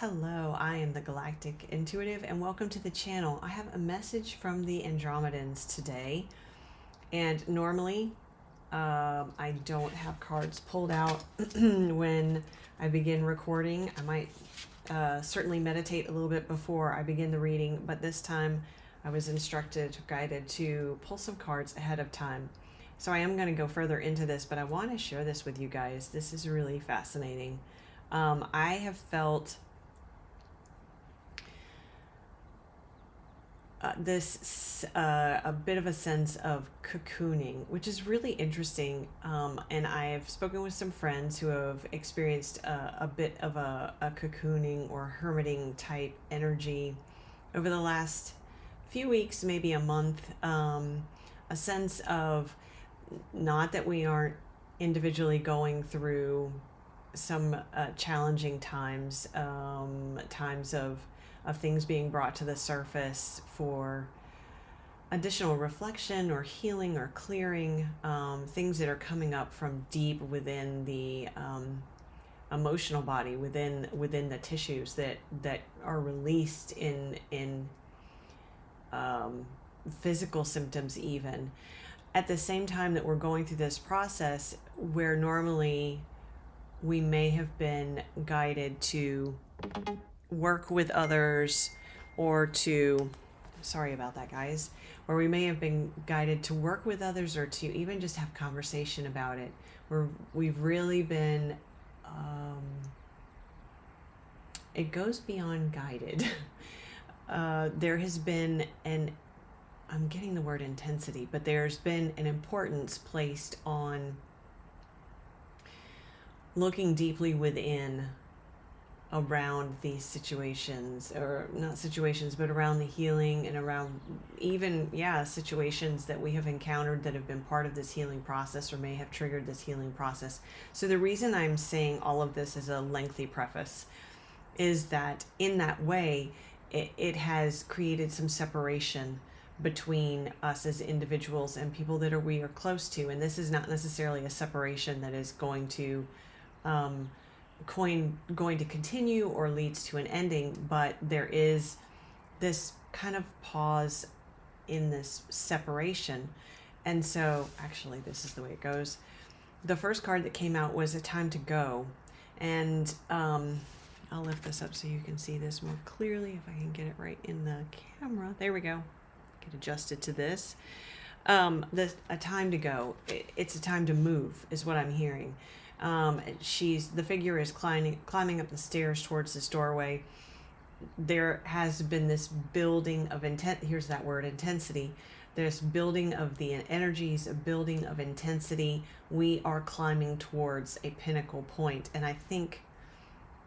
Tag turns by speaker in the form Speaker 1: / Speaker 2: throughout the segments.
Speaker 1: Hello, I am the Galactic Intuitive and welcome to the channel. I have a message from the Andromedans today, and normally I don't have cards pulled out when I begin recording. I might certainly meditate a little bit before I begin the reading, but this time I was guided to pull some cards ahead of time. So I am going to go further into this, but I want to share this with you guys. This is really fascinating. I have felt a bit of a sense of cocooning, which is really interesting. And I have spoken with some friends who have experienced a bit of a cocooning or hermiting type energy over the last few weeks, maybe a month. A sense of, not that we aren't individually going through some challenging times, times of things being brought to the surface for additional reflection or healing or clearing, things that are coming up from deep within the emotional body, within the tissues that are released in physical symptoms even. At the same time that we're going through this process, where normally we may have been guided to work with others, or to, sorry about that guys, where we may have been guided to work with others or to even just have conversation about it, where we've really been, it goes beyond guided. There has been I'm getting the word intensity, but there's been an importance placed on looking deeply within around these situations, or not situations, but around the healing and around even, situations that we have encountered that have been part of this healing process or may have triggered this healing process. So the reason I'm saying all of this as a lengthy preface is that in that way, it has created some separation between us as individuals and people that we are close to. And this is not necessarily a separation that is going to continue or leads to an ending, but there is this kind of pause in this separation. And so actually this is the way it goes. The first card that came out was A Time to Go, and I'll lift this up so you can see this more clearly if I can get it right in the camera. There we go. Get adjusted to this. A time to go. It's a time to move is what I'm hearing. The figure is climbing up the stairs towards this doorway. There has been this building of here's that word, intensity. There's building of the energies, a building of intensity. We are climbing towards a pinnacle point. And I think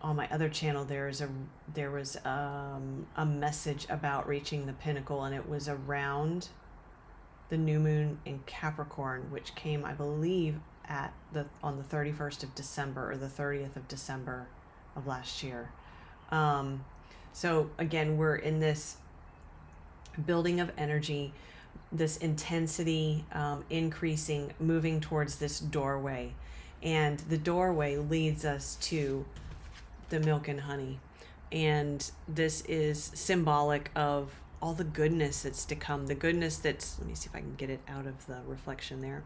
Speaker 1: on my other channel there was a message about reaching the pinnacle, and it was around the new moon in Capricorn, which came, I believe, on the 31st of December or the 30th of December of last year. So again, we're in this building of energy, this intensity increasing, moving towards this doorway. And the doorway leads us to the milk and honey. And this is symbolic of all the goodness that's to come, the goodness that's, let me see if I can get it out of the reflection there,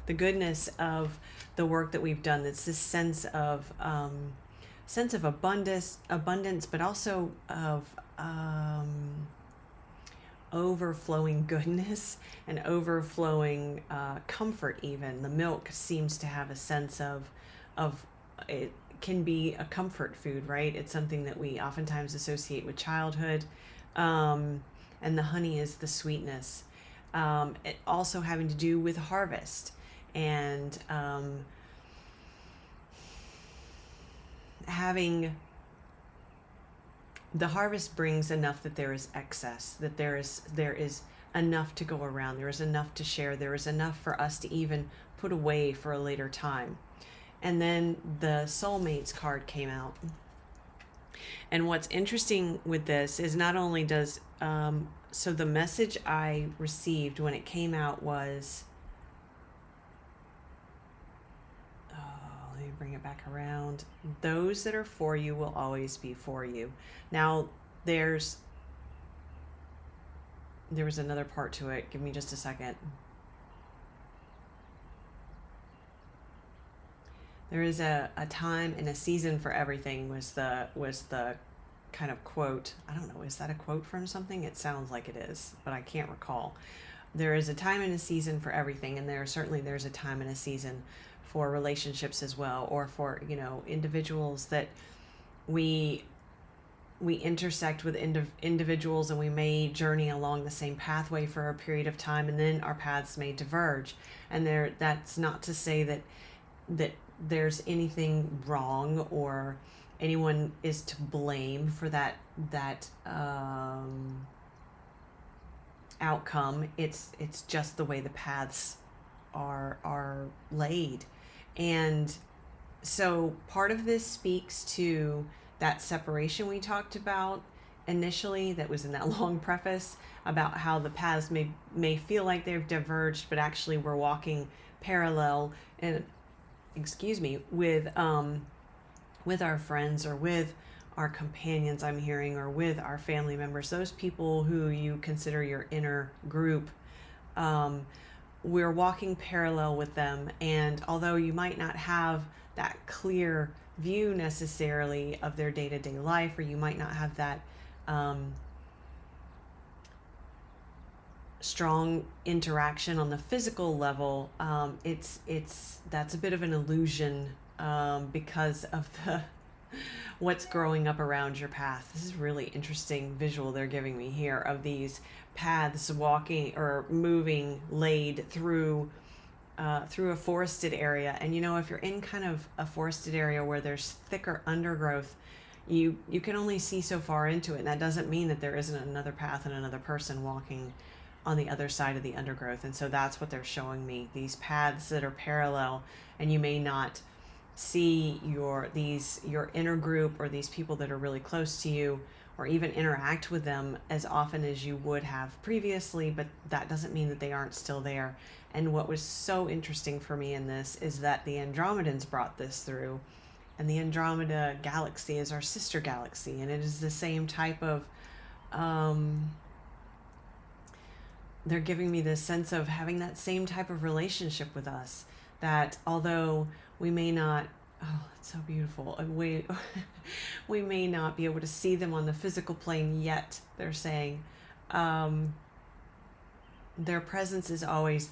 Speaker 1: the goodness of the work that we've done. That's this sense of abundance, but also of overflowing goodness and overflowing comfort. Even the milk seems to have a sense of it can be a comfort food, right? It's something that we oftentimes associate with childhood, and the honey is the sweetness. It also having to do with harvest, and having the harvest brings enough that there is excess, that there is enough to go around, there is enough to share, there is enough for us to even put away for a later time. And then the soulmates card came out. And what's interesting with this is not only does so the message I received when it came out was, let me me bring it back around. Those that are for you will always be for you. Now, there was another part to it. Give me just a second. There is a time and a season for everything was the kind of quote. I don't know, is that a quote from something? It sounds like it is, but I can't recall. There is a time and a season for everything, and there's a time and a season for relationships as well, or for, individuals that we intersect with individuals, and we may journey along the same pathway for a period of time, and then our paths may diverge. And that's not to say that there's anything wrong or anyone is to blame for that outcome. It's just the way the paths are laid. And so part of this speaks to that separation we talked about initially, that was in that long preface, about how the paths may feel like they've diverged, but actually we're walking parallel and with our friends, or with our companions, I'm hearing, or with our family members, those people who you consider your inner group. We're walking parallel with them, and although you might not have that clear view necessarily of their day-to-day life, or you might not have that strong interaction on the physical level, that's a bit of an illusion, because of what's growing up around your path. This is really interesting visual they're giving me here of these paths walking or moving, laid through a forested area. And if you're in kind of a forested area where there's thicker undergrowth, you can only see so far into it, and that doesn't mean that there isn't another path and another person walking on the other side of the undergrowth. And so that's what they're showing me, these paths that are parallel, and you may not see your inner group, or these people that are really close to you, or even interact with them as often as you would have previously, but that doesn't mean that they aren't still there. And what was so interesting for me in this is that the Andromedans brought this through, and the Andromeda galaxy is our sister galaxy, and it is the same type of they're giving me this sense of having that same type of relationship with us, that although we may not, it's so beautiful, we may not be able to see them on the physical plane yet, they're saying, their presence is always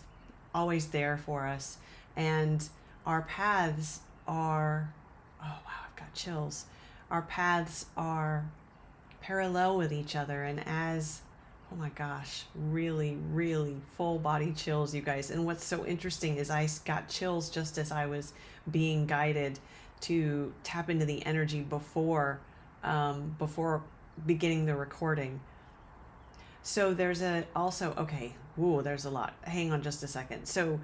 Speaker 1: there for us, and our paths are, oh wow, I've got chills, our paths are parallel with each other. And as, oh my gosh, really, really full body chills, you guys. And what's so interesting is I got chills just as I was being guided to tap into the energy before beginning the recording. So there's there's a lot. Hang on just a second. So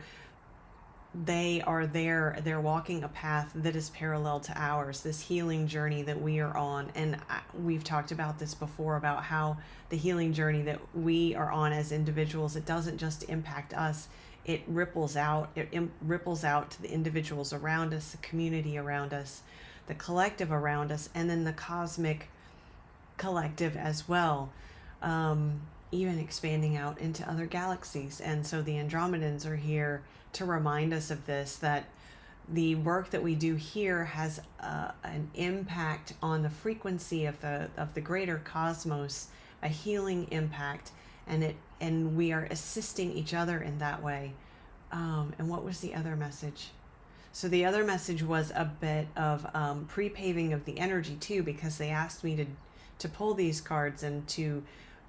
Speaker 1: they're walking a path that is parallel to ours, this healing journey that we are on. And we've talked about this before, about how the healing journey that we are on as individuals, it doesn't just impact us, it ripples out. It ripples out to the individuals around us, the community around us, the collective around us, and then the cosmic collective as well, even expanding out into other galaxies. And so the Andromedans are here to remind us of this, that the work that we do here has an impact on the frequency of the greater cosmos, a healing impact, and we are assisting each other in that way. And what was the other message? So the other message was a bit of pre-paving of the energy too, because they asked me to pull these cards and to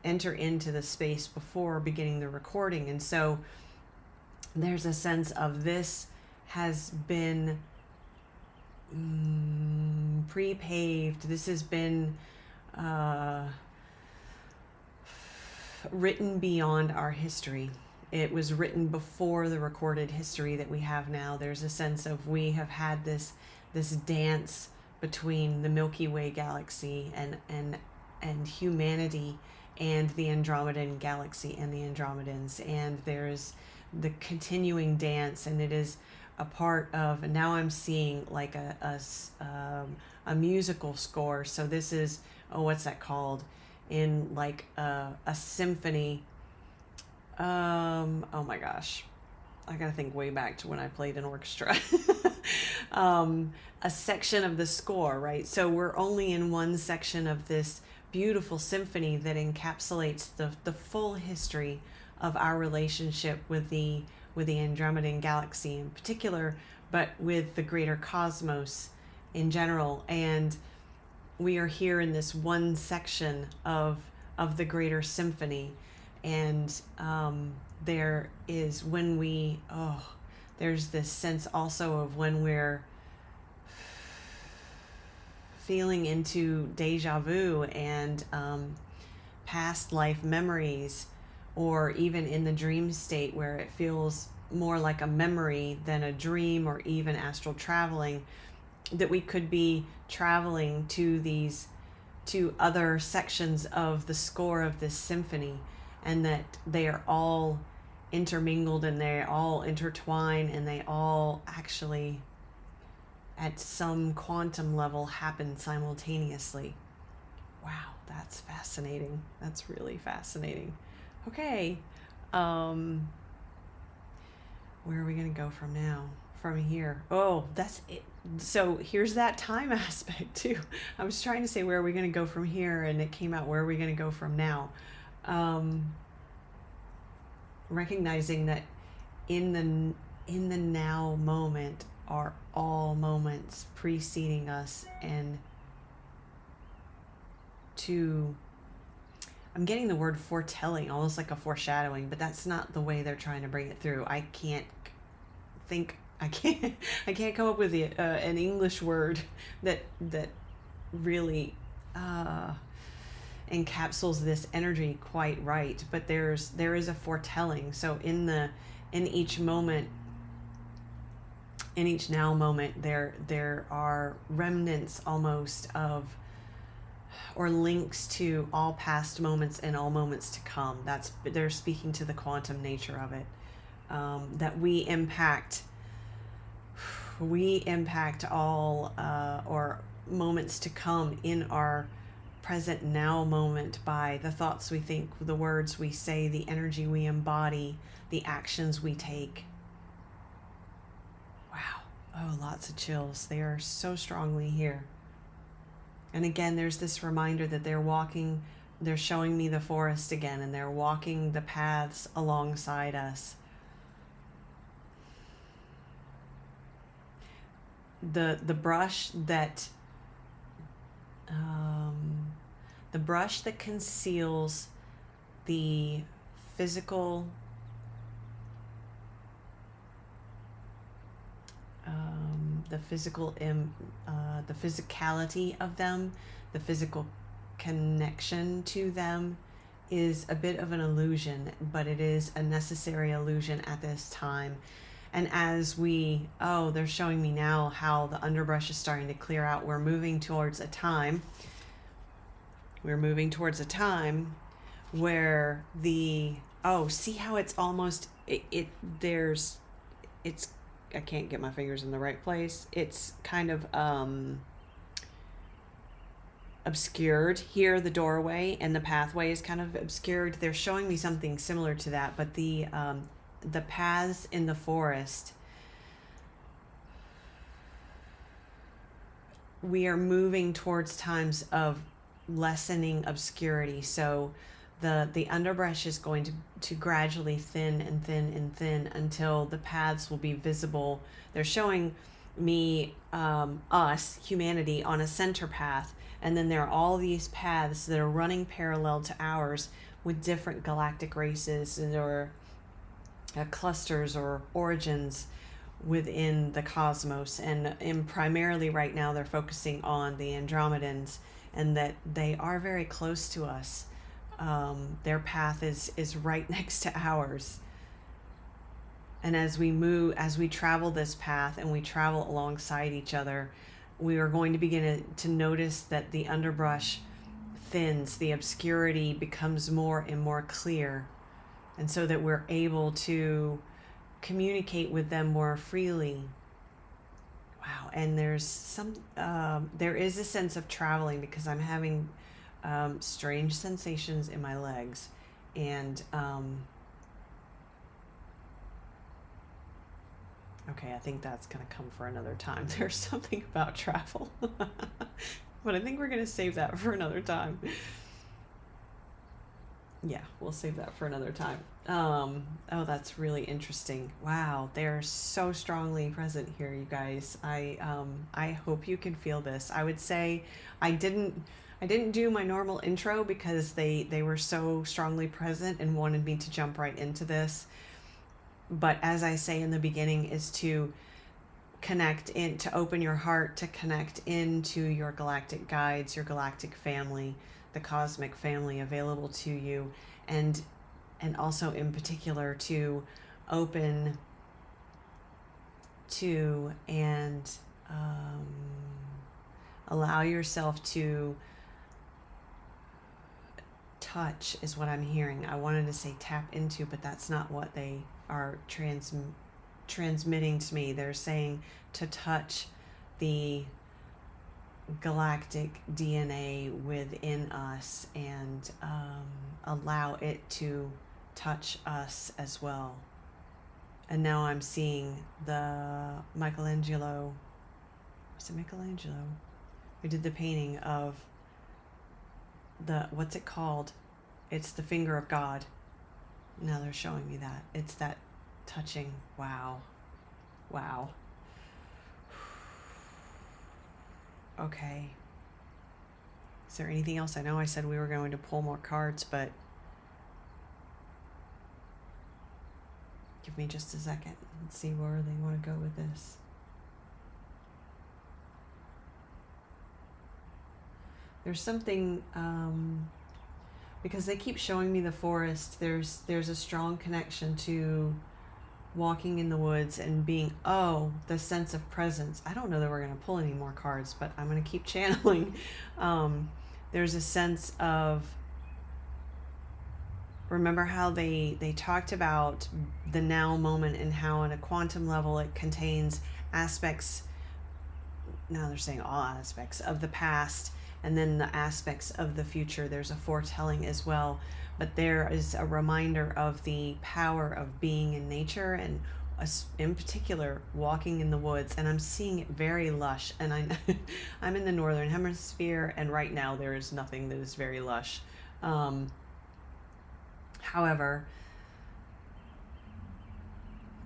Speaker 1: enter into the space before beginning the recording. And so there's a sense of this has been pre-paved. This has been written beyond our history. It was written before the recorded history that we have now. There's a sense of we have had this dance between the Milky Way galaxy and humanity, and the Andromedan galaxy and the Andromedans, and there's the continuing dance, and it is a part of, and now I'm seeing like a musical score. So this is, oh, what's that called? In like a symphony. Oh my gosh. I gotta think way back to when I played an orchestra. A section of the score, right? So we're only in one section of this beautiful symphony that encapsulates the full history of our relationship with the Andromedan galaxy in particular, but with the greater cosmos in general. And we are here in this one section of the greater symphony. And there is when we, there's this sense also of when we're feeling into deja vu and past life memories, or even in the dream state where it feels more like a memory than a dream, or even astral traveling, that we could be traveling to other sections of the score of this symphony, and that they are all intermingled and they all intertwine, and they all actually at some quantum level happen simultaneously. Wow, that's fascinating. That's really fascinating. Okay, where are we going to go from now? From here? Oh, that's it. So here's that time aspect too. I was trying to say, where are we going to go from here? And it came out, where are we going to go from now? Recognizing that in the now moment are all moments preceding us, and I'm getting the word foretelling, almost like a foreshadowing, but that's not the way they're trying to bring it through. I can't come up with an English word that really encapsulates this energy quite right. But there is a foretelling. So in each moment, in each now moment, there are remnants almost of, or links to all past moments and all moments to come. They're speaking to the quantum nature of it, that we impact all or moments to come in our present now moment by the thoughts we think, the words we say, the energy we embody, the actions we take. Wow. Oh, lots of chills. They are so strongly here. And again, there's this reminder that they're showing me the forest again, and they're walking the paths alongside us. The brush that conceals the physical the physicality of them, the physical connection to them, is a bit of an illusion, but it is a necessary illusion at this time. And as they're showing me now how the underbrush is starting to clear out. We're moving towards a time where see how it's almost, I can't get my fingers in the right place. It's kind of obscured here. The doorway and the pathway is kind of obscured. They're showing me something similar to that, but the paths in the forest, we are moving towards times of lessening obscurity. So the underbrush is going to gradually thin and thin and thin until the paths will be visible. They're showing me us, humanity, on a center path, and then there are all these paths that are running parallel to ours with different galactic races or clusters or origins within the cosmos. And primarily right now they're focusing on the Andromedans, and that they are very close to us. Their path is right next to ours. And as we travel this path and we travel alongside each other, we are going to begin to notice that the underbrush thins, the obscurity becomes more and more clear. And so that we're able to communicate with them more freely. Wow. And there is a sense of traveling, because I'm having strange sensations in my legs. And okay, I think that's going to come for another time. There's something about travel. But I think we're going to save that for another time. Yeah, we'll save that for another time. Oh, that's really interesting. Wow, they're so strongly present here, you guys. I hope you can feel this. I would say I didn't do my normal intro because they were so strongly present and wanted me to jump right into this. But as I say in the beginning, is to connect in, to open your heart, to connect into your galactic guides, your galactic family, the cosmic family available to you, and also in particular to open to and allow yourself to touch, is what I'm hearing. I wanted to say tap into, but that's not what they are transmitting to me. They're saying to touch the galactic DNA within us and allow it to touch us as well. And now I'm seeing the Michelangelo, was it Michelangelo who did the painting of the, what's it called? It's the finger of God. Now they're showing me that. It's that touching. Wow. Wow. Okay. Is there anything else? I know I said we were going to pull more cards, but give me just a second. Let's see where they want to go with this. There's something, because they keep showing me the forest, there's a strong connection to walking in the woods and being, the sense of presence. I don't know that we're going to pull any more cards, but I'm going to keep channeling. There's a sense of, remember how they talked about the now moment and how on a quantum level it contains aspects, now they're saying all aspects of the past, and then the aspects of the future. There's a foretelling as well. But there is a reminder of the power of being in nature, and in particular walking in the woods. And I'm seeing it very lush, and I'm in the northern hemisphere, and right now there is nothing that is very lush. However,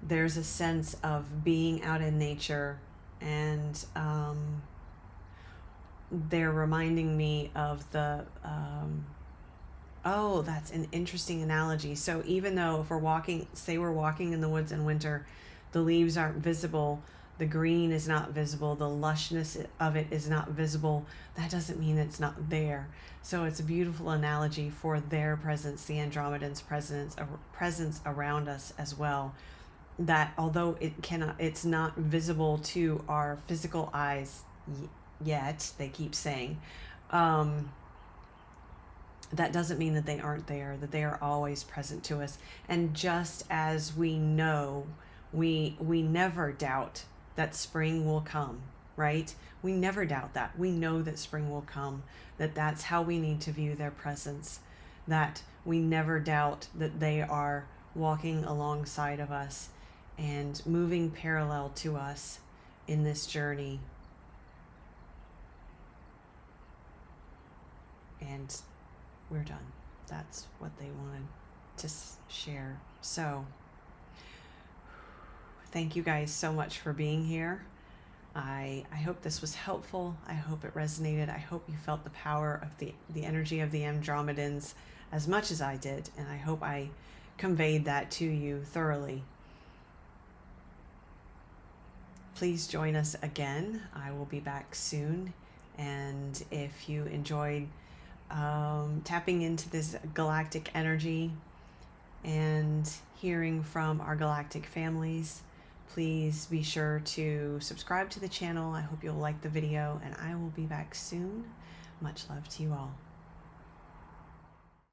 Speaker 1: there's a sense of being out in nature, and they're reminding me of the that's an interesting analogy. So even though if we're walking in the woods in winter, the leaves aren't visible, the green is not visible, the lushness of it is not visible, that doesn't mean it's not there. So it's a beautiful analogy for their presence, the Andromedans' presence around us as well. That although it's not visible to our physical eyes yet, they keep saying, that doesn't mean that they aren't there, that they are always present to us. And just as we know, we never doubt that spring will come, right? We never doubt that. We know that spring will come, that's how we need to view their presence, that we never doubt that they are walking alongside of us and moving parallel to us in this journey. And we're done. That's what they wanted to share. So thank you guys so much for being here. I hope this was helpful. I hope it resonated. I hope you felt the power of the energy of the Andromedans as much as I did, and I hope I conveyed that to you thoroughly. Please join us again. I will be back soon, and if you enjoyed tapping into this galactic energy and hearing from our galactic families, please be sure to subscribe to the channel. I hope you'll like the video, and I will be back soon. Much love to you all.